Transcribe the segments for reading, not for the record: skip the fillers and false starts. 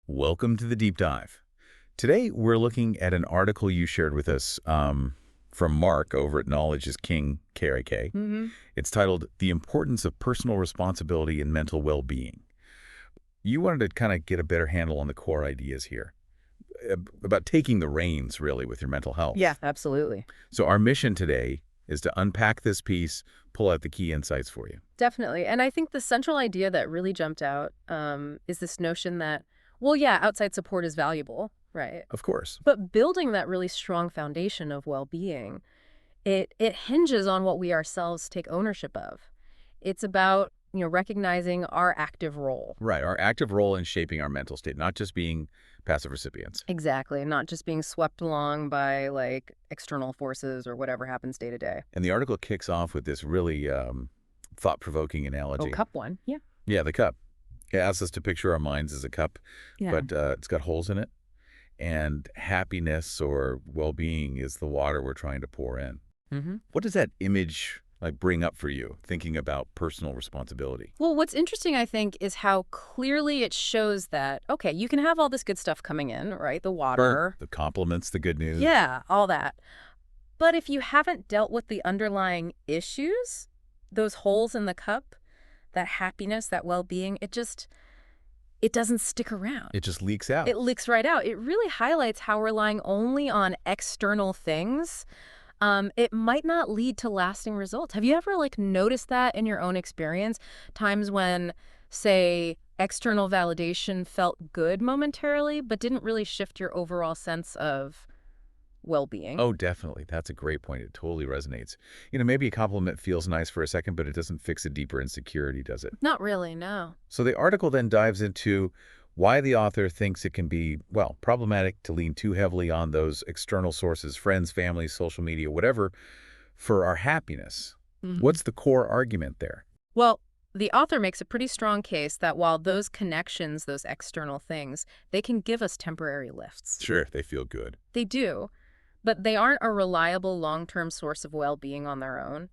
Welcome to the deep dive. Today, we're looking at an article you shared with us from Mark over at Knowledge is King, KRK. hmm It's titled The Importance of Personal Responsibility in Mental Well-Being. You wanted to kind of get a better handle on the core ideas here about taking the reins, really, with your mental health. Yeah, absolutely. So our mission today is to unpack this piece, pull out the key insights for you. Definitely. And I think the central idea that really jumped out is this notion that, well, yeah, outside support is valuable, right? Of course. But building that really strong foundation of well-being, it hinges on what we ourselves take ownership of. It's about, recognizing our active role. Right, our active role in shaping our mental state, not just being passive recipients. Exactly. Not just being swept along by like external forces or whatever happens day to day. And the article kicks off with this really thought-provoking Oh, analogy. cup one. Yeah. Yeah, the cup. It asks us to picture our minds as a cup, Yeah. but it's got holes in it. And happiness or well-being is the water we're trying to pour in. Mm-hmm. What does that image bring up for you, thinking about personal responsibility? Well, what's interesting, I think, is how clearly it shows that, okay, you can have all this good stuff coming in, right? The water. The compliments, the good news. Yeah, all that. But if you haven't dealt with the underlying issues, those holes in the cup, that happiness, that well-being, it doesn't stick around. It just leaks out. It leaks right out. It really highlights how relying only on external things, it might not lead to lasting results. Have you ever noticed that in your own experience? Times when, say, external validation felt good momentarily, but didn't really shift your overall sense of well-being. Oh, definitely. That's a great point. It totally resonates. Maybe a compliment feels nice for a second, but it doesn't fix a deeper insecurity, does it? Not really, no. So the article then dives into why the author thinks it can be, well, problematic to lean too heavily on those external sources, friends, family, social media, whatever, for our happiness. Mhm. What's the core argument there? Well, the author makes a pretty strong case that while those connections, those external things, they can give us temporary lifts. Sure, they feel good. They do, but they aren't a reliable long-term source of well-being on their own.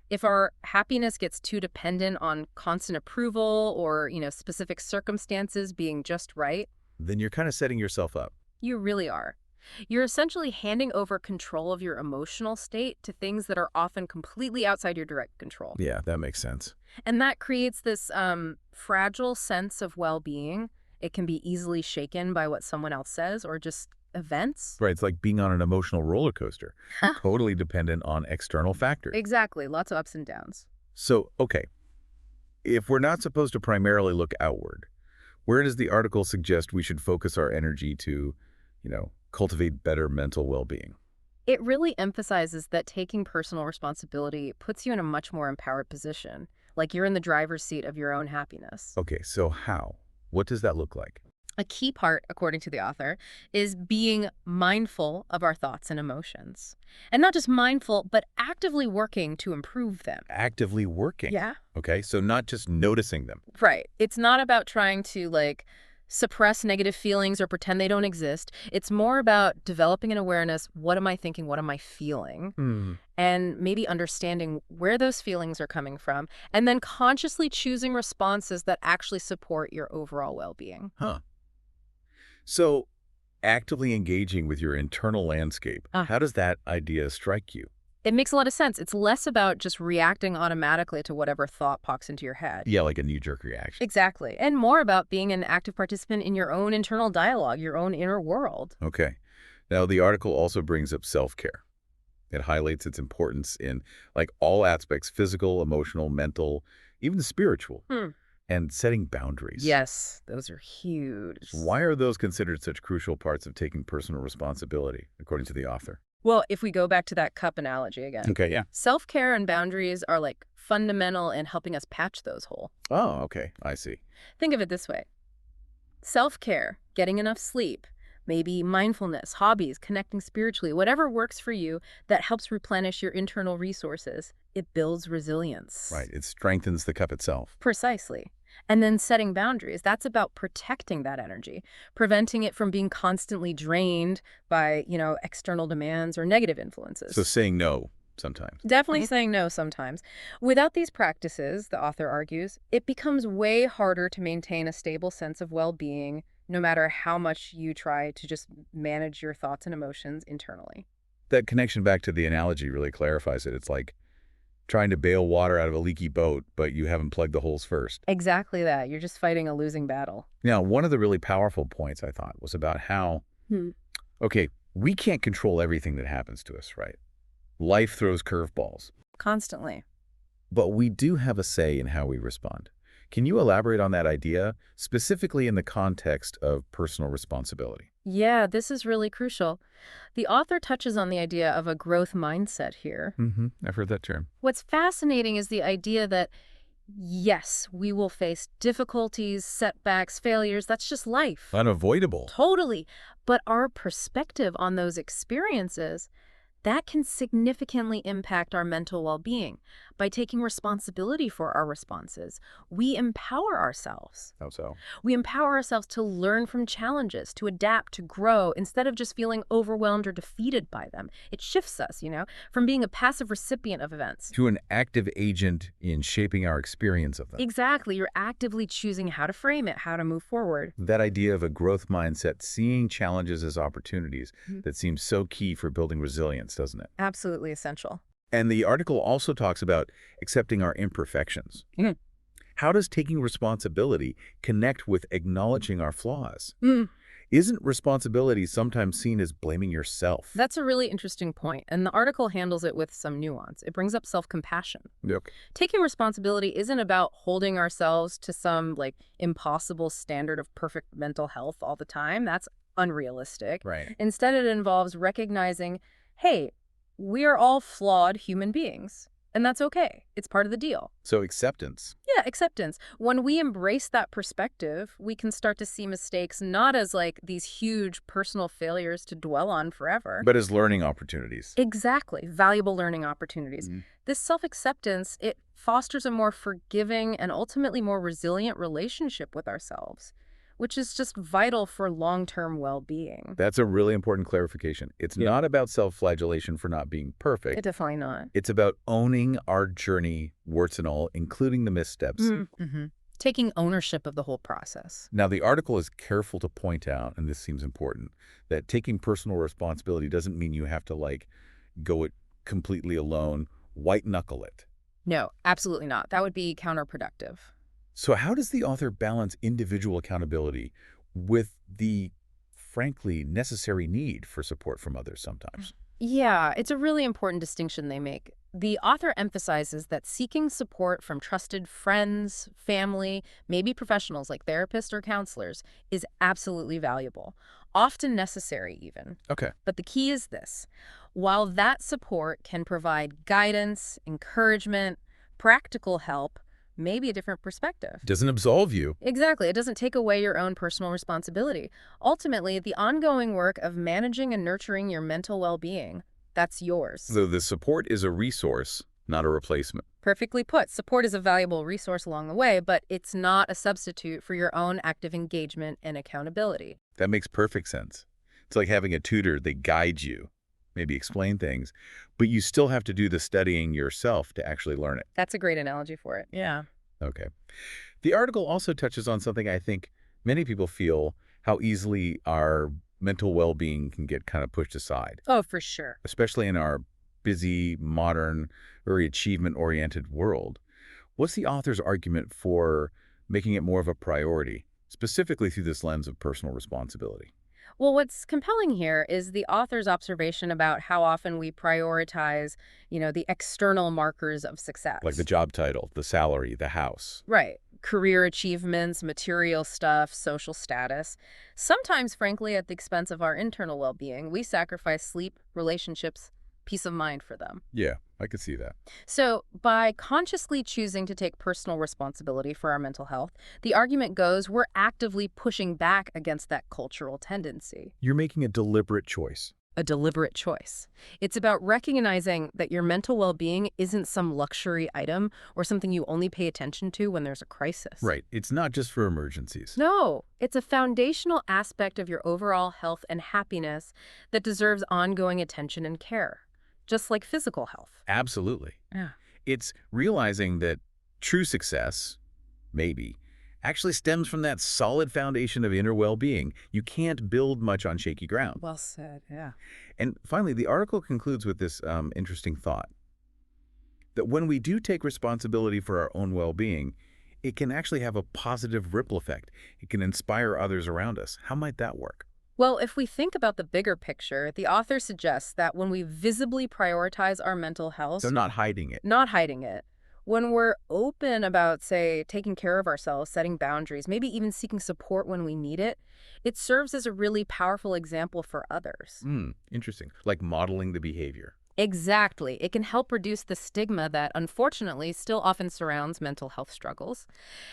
If our happiness gets too dependent on constant approval or, specific circumstances being just right, Then you're kind of setting yourself up. you really are. You're essentially handing over control of your emotional state to things that are often completely outside your direct control. Yeah, that makes sense. And that creates this fragile sense of well-being. It can be easily shaken by what someone else says or just events. Right, it's like being on an emotional roller coaster, totally dependent on external factors. Exactly. Lots of ups and downs. So, okay, if we're not supposed to primarily look outward, where does the article suggest we should focus our energy to, cultivate better mental well-being? It really emphasizes that taking personal responsibility puts you in a much more empowered position, like you're in the driver's seat of your own happiness. Okay, so how? What does that look like? A key part, according to the author, is being mindful of our thoughts and emotions. And not just mindful, but actively working to improve them. Actively working. Yeah. Okay, so not just noticing them. Right. It's not about trying to suppress negative feelings or pretend they don't exist. It's more about developing an awareness. What am I thinking? What am I feeling? And maybe understanding where those feelings are coming from, and then consciously choosing responses that actually support your overall well-being. Huh. So, actively engaging with your internal landscape, Ah. how does that idea strike you? It makes a lot of sense. It's less about just reacting automatically to whatever thought pops into your head. Yeah, like a knee-jerk reaction. Exactly. And more about being an active participant in your own internal dialogue, your own inner world. Okay. Now, the article also brings up self-care. It highlights its importance in all aspects, physical, emotional, mental, even spiritual, and setting boundaries. Yes, those are huge. Why are those considered such crucial parts of taking personal responsibility, according to the author? Well, if we go back to that cup analogy again, Okay, yeah. self-care and boundaries are fundamental in helping us patch those holes. Oh, okay. I see. Think of it this way. Self-care, getting enough sleep, maybe mindfulness, hobbies, connecting spiritually, whatever works for you that helps replenish your internal resources, it builds resilience. Right. It strengthens the cup itself. Precisely. And then setting boundaries, that's about protecting that energy, preventing it from being constantly drained by, external demands or negative influences. So saying no sometimes. Definitely saying no sometimes. Without these practices, the author argues, it becomes way harder to maintain a stable sense of well-being, no matter how much you try to just manage your thoughts and emotions internally. That connection back to the analogy really clarifies it. It's like trying to bail water out of a leaky boat, but you haven't plugged the holes first. Exactly that. You're just fighting a losing battle. Now, one of the really powerful points I thought was about how, okay, we can't control everything that happens to us, right? Life throws curveballs. Constantly. But we do have a say in how we respond. Can you elaborate on that idea, specifically in the context of personal responsibility? Yeah, this is really crucial. The author touches on the idea of a growth mindset here. I've heard that term. What's fascinating is the idea that, yes, we will face difficulties, setbacks, failures. That's just life. Unavoidable. Totally. But our perspective on those experiences, that can significantly impact our mental well-being. By taking responsibility for our responses, we empower ourselves. How so? We empower ourselves to learn from challenges, to adapt, to grow, instead of just feeling overwhelmed or defeated by them. It shifts us, from being a passive recipient of events. To an active agent in shaping our experience of them. Exactly. You're actively choosing how to frame it, how to move forward. That idea of a growth mindset, seeing challenges as opportunities, that seems so key for building resilience, doesn't it? Absolutely essential. And the article also talks about accepting our imperfections. How does taking responsibility connect with acknowledging our flaws? Isn't responsibility sometimes seen as blaming yourself? That's a really interesting point, and the article handles it with some nuance. It brings up self-compassion. Okay. Taking responsibility isn't about holding ourselves to some, impossible standard of perfect mental health all the time. That's unrealistic. Right. Instead, it involves recognizing, hey, we are all flawed human beings, and that's okay. It's part of the deal. So acceptance. Yeah, acceptance. When we embrace that perspective, we can start to see mistakes not as these huge personal failures to dwell on forever. But as learning opportunities. Exactly. Valuable learning opportunities. This self-acceptance, it fosters a more forgiving and ultimately more resilient relationship with ourselves, which is just vital for long-term well-being. That's a really important clarification. It's not about self-flagellation for not being perfect. Definitely not. It's about owning our journey, warts and all, including the missteps. Taking ownership of the whole process. Now, the article is careful to point out, and this seems important, that taking personal responsibility doesn't mean you have to, go it completely alone, white-knuckle it. No, absolutely not. That would be counterproductive. So how does the author balance individual accountability with the, frankly, necessary need for support from others sometimes? Yeah, it's a really important distinction they make. The author emphasizes that seeking support from trusted friends, family, maybe professionals like therapists or counselors is absolutely valuable, often necessary even. Okay. But the key is this. While that support can provide guidance, encouragement, practical help, maybe a different perspective. Doesn't absolve you. Exactly. It doesn't take away your own personal responsibility. Ultimately, the ongoing work of managing and nurturing your mental well-being, that's yours. So the support is a resource, not a replacement. Perfectly put. Support is a valuable resource along the way, but it's not a substitute for your own active engagement and accountability. That makes perfect sense. It's like having a tutor that guides you, maybe explain things, but you still have to do the studying yourself to actually learn it. That's a great analogy for it. Yeah. Okay. The article also touches on something I think many people feel, how easily our mental well-being can get kind of pushed aside, Oh, for sure. especially in our busy, modern, very achievement-oriented world. What's the author's argument for making it more of a priority, specifically through this lens of personal responsibility? Well, what's compelling here is the author's observation about how often we prioritize, the external markers of success. Like the job title, the salary, the house. Right. Career achievements, material stuff, social status. Sometimes, frankly, at the expense of our internal well-being, we sacrifice sleep, relationships, peace of mind for them. Yeah, I could see that. So by consciously choosing to take personal responsibility for our mental health, the argument goes we're actively pushing back against that cultural tendency. You're making a deliberate choice. A deliberate choice. It's about recognizing that your mental well-being isn't some luxury item or something you only pay attention to when there's a crisis. Right. It's not just for emergencies. No, it's a foundational aspect of your overall health and happiness that deserves ongoing attention and care, just like physical health. Absolutely. Yeah. It's realizing that true success, maybe, actually stems from that solid foundation of inner well-being. You can't build much on shaky ground. Well said, yeah. And finally, the article concludes with this interesting thought, that when we do take responsibility for our own well-being, it can actually have a positive ripple effect. It can inspire others around us. How might that work? Well, if we think about the bigger picture, the author suggests that when we visibly prioritize our mental health, So not hiding it. not hiding it, when we're open about, say, taking care of ourselves, setting boundaries, maybe even seeking support when we need it, it serves as a really powerful example for others. Interesting. Like modeling the behavior. Exactly. It can help reduce the stigma that unfortunately still often surrounds mental health struggles.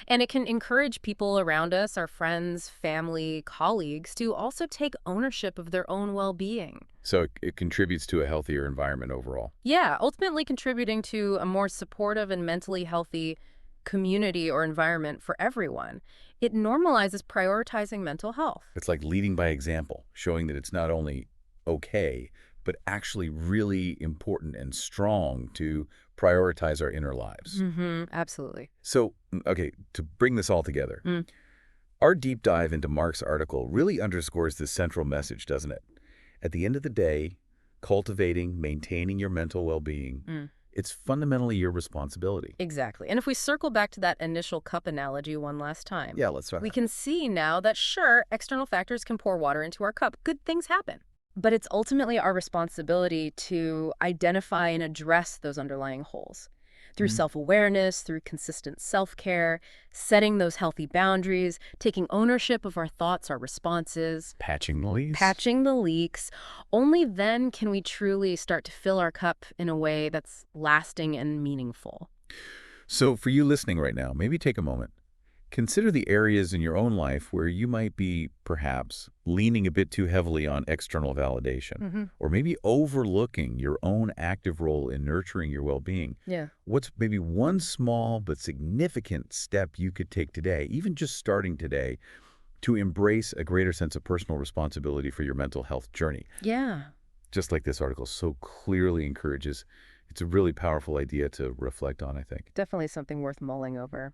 And it can encourage people around us, our friends, family, colleagues, to also take ownership of their own well-being. So it contributes to a healthier environment overall. Yeah, ultimately contributing to a more supportive and mentally healthy community or environment for everyone. It normalizes prioritizing mental health. It's like leading by example, showing that it's not only okay, but actually really important and strong to prioritize our inner lives. Absolutely. So, okay, to bring this all together, Mm. our deep dive into Mark's article really underscores this central message, doesn't it? At the end of the day, cultivating, maintaining your mental well-being, it's fundamentally your responsibility. Exactly. And if we circle back to that initial cup analogy one last time, Yeah, let's try we that. can see now that, sure, external factors can pour water into our cup. Good things happen. But it's ultimately our responsibility to identify and address those underlying holes. Through self-awareness, through consistent self-care, setting those healthy boundaries, taking ownership of our thoughts, our responses, Patching the leaks. patching the leaks. Only then can we truly start to fill our cup in a way that's lasting and meaningful. So for you listening right now, maybe take a moment. Consider the areas in your own life where you might be, perhaps, leaning a bit too heavily on external validation, or maybe overlooking your own active role in nurturing your well-being. Yeah. What's maybe one small but significant step you could take today, even just starting today, to embrace a greater sense of personal responsibility for your mental health journey? Yeah. Just like this article so clearly encourages, it's a really powerful idea to reflect on, I think. Definitely something worth mulling over.